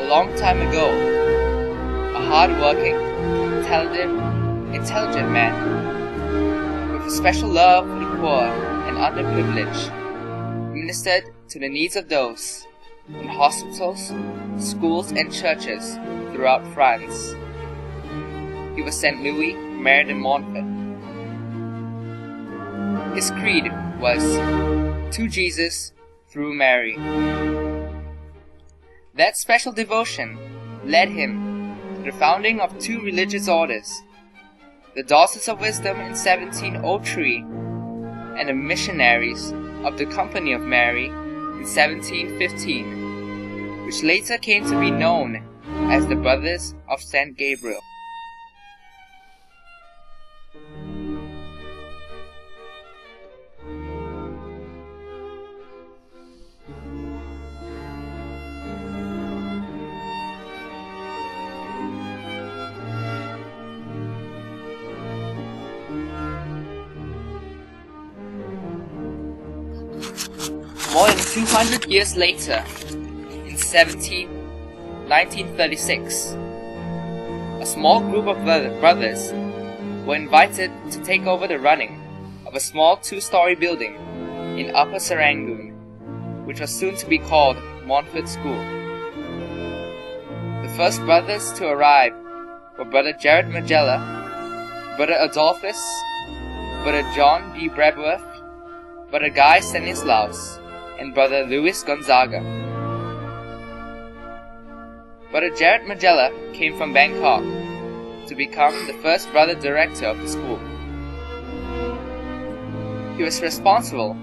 A long time ago, a hard-working, intelligent man with a special love for the poor and underprivileged ministered to the needs of those in hospitals, schools, and churches throughout France. He was Saint Louis, Maire de Montfort. His creed was, "To Jesus, through Mary." That special devotion led him to the founding of two religious orders, the Daughters of Wisdom in 1703 and the Missionaries of the Company of Mary in 1715, which later came to be known as the Brothers of St. Gabriel. More than 200 years later, in 1936, a small group of brothers were invited to take over the running of a small two-story building in Upper Serangoon, which was soon to be called Montfort School. The first brothers to arrive were Brother Jared Magella, Brother Adolphus, Brother John D. Bradworth, Brother Guy Stanislaus, and Brother Luis Gonzaga. Brother Jared Magella came from Bangkok to become the first brother director of the school. He was responsible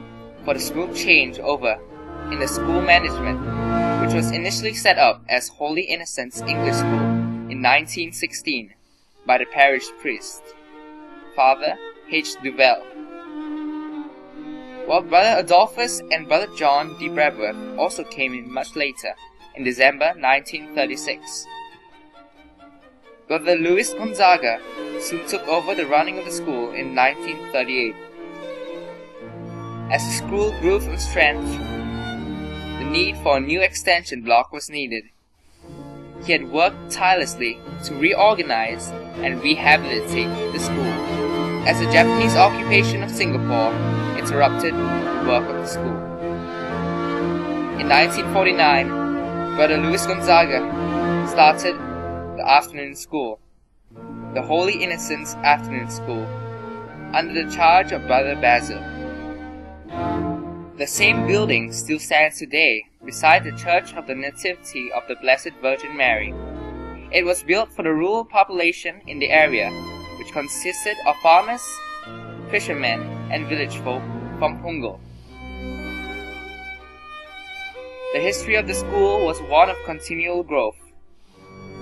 for the smooth change over in the school management, which was initially set up as Holy Innocents English School in 1916 by the parish priest, Father H. Duvel. While Brother Adolphus and Brother John D. Bradworth also came in much later, in December 1936. Brother Luis Gonzaga soon took over the running of the school in 1938. As the school grew from strength, the need for a new extension block was needed. He had worked tirelessly to reorganize and rehabilitate the school, as the Japanese occupation of Singapore interrupted the work of the school. In 1949, Brother Luis Gonzaga started the afternoon school, the Holy Innocents Afternoon School, under the charge of Brother Basil. The same building still stands today beside the Church of the Nativity of the Blessed Virgin Mary. It was built for the rural population in the area, which consisted of farmers, fishermen, and village folk from Punggol. The history of the school was one of continual growth.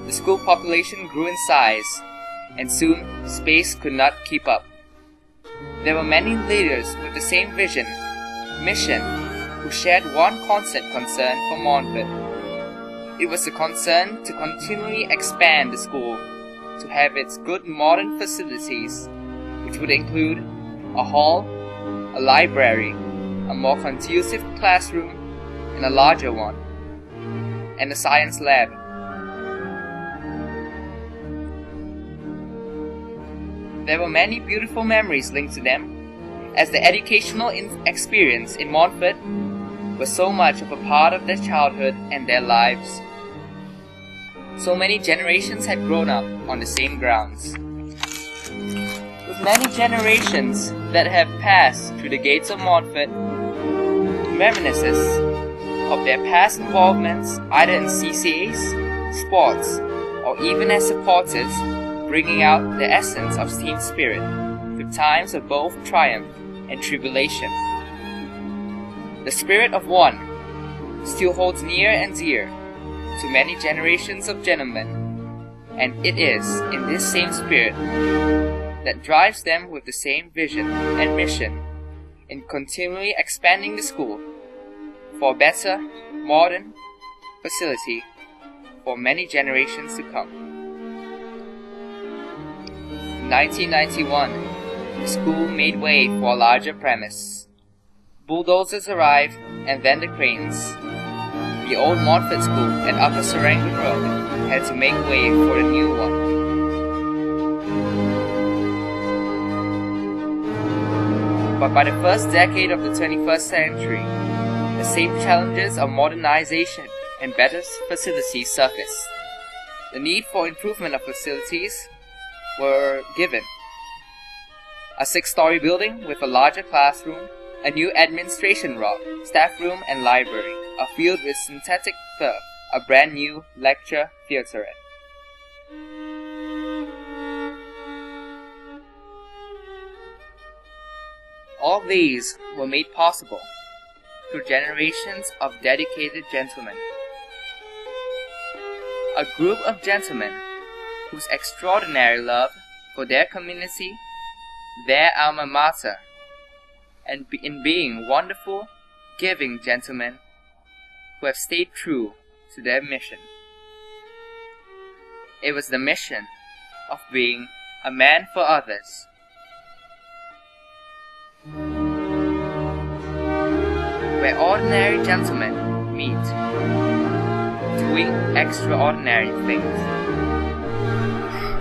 The school population grew in size, and soon space could not keep up. There were many leaders with the same vision, mission, who shared one constant concern for Montfort. It was the concern to continually expand the school to have its good modern facilities, which would include a hall, a library, a more conducive classroom, and a larger one, and a science lab. There were many beautiful memories linked to them, as the educational experience in Montfort was so much of a part of their childhood and their lives. So many generations had grown up on the same grounds. With many generations that have passed through the gates of Montfort, reminiscences of their past involvements either in CCAs, sports, or even as supporters, bringing out the essence of team spirit through times of both triumph and tribulation. The spirit of one still holds near and dear to many generations of gentlemen, and it is in this same spirit that drives them with the same vision and mission in continually expanding the school for a better, modern facility for many generations to come. In 1991, the school made way for a larger premise. Bulldozers arrived and then the cranes. the old Montfort School and Upper Serangoon Road had to make way for the new one. But by the first decade of the 21st century, the same challenges of modernization and better facilities surfaced. The need for improvement of facilities were given. A 6-story building with a larger classroom, a new administration block, staff room and library, a field with synthetic turf, a brand new lecture theatre. All these were made possible through generations of dedicated gentlemen. A group of gentlemen whose extraordinary love for their community, their alma mater, and in being wonderful, giving gentlemen who have stayed true to their mission. It was the mission of being a man for others. Where ordinary gentlemen meet, doing extraordinary things.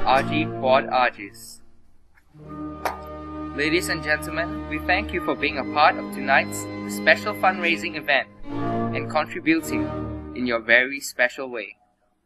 Argy quod argis. Ladies and gentlemen, we thank you for being a part of tonight's special fundraising event and contributing in your very special way.